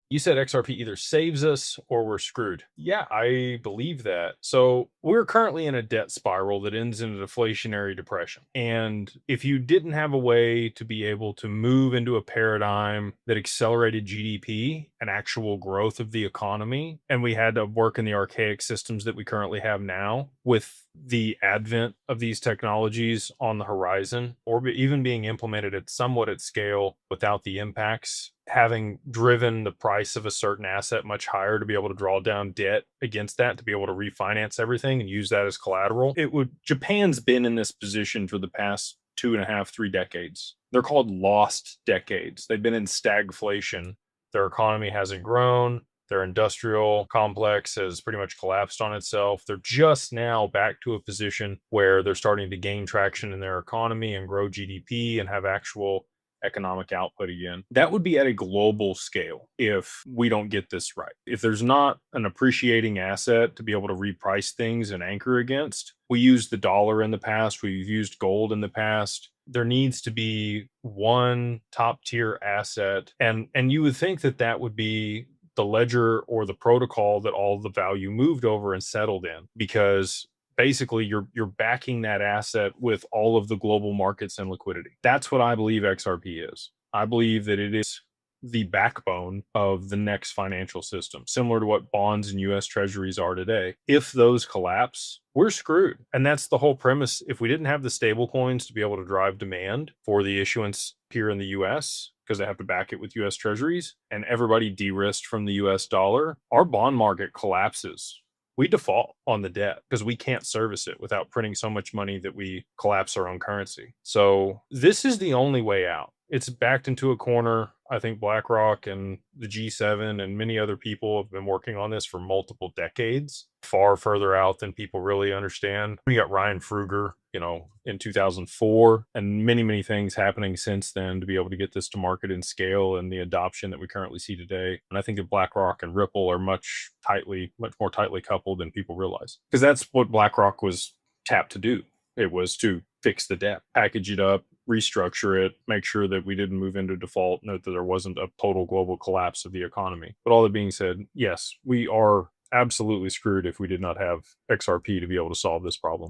You said XRP either saves us or we're screwed. Yeah, I believe that. So we're currently in a debt spiral that ends in a deflationary depression. And if you didn't have a way to be able to move into a paradigm that accelerated GDP and actual growth of the economy, and we had to work in the archaic systems that we currently have now with the advent of these technologies on the horizon, or even being implemented at somewhat at scale without the impacts, having driven the price of a certain asset much higher to be able to draw down debt against that, to be able to refinance everything and use that as collateral. Japan's been in this position for the past 2.5, 3 decades. They're called lost decades. They've been in stagflation. Their economy hasn't grown. Their industrial complex has pretty much collapsed on itself. They're just now back to a position where they're starting to gain traction in their economy and grow GDP and have actual economic output again. That would be at a global scale if we don't get this right. If there's not an appreciating asset to be able to reprice things and anchor against, we used the dollar in the past, we've used gold in the past. There needs to be one top tier asset. And you would think that that would be the ledger or the protocol that all the value moved over and settled in, because basically you're backing that asset with all of the global markets and liquidity. That's what I believe XRP is. I believe that it is the backbone of the next financial system, similar to what bonds and US treasuries are today. If those collapse, we're screwed. And that's the whole premise. If we didn't have the stable coins to be able to drive demand for the issuance here in the US, because they have to back it with US treasuries, and everybody de-risked from the US dollar, our bond market collapses. We default on the debt because we can't service it without printing so much money that we collapse our own currency. So this is the only way out. It's backed into a corner. I think BlackRock and the G7 and many other people have been working on this for multiple decades, far further out than people really understand. We got Ryan Fruger, in 2004, and many, many things happening since then to be able to get this to market and scale and the adoption that we currently see today. And I think that BlackRock and Ripple are much more tightly coupled than people realize, because that's what BlackRock was tapped to do. It was to fix the debt, package it up, restructure it, make sure that we didn't move into default, note that there wasn't a total global collapse of the economy. But all that being said, yes, we are absolutely screwed if we did not have XRP to be able to solve this problem.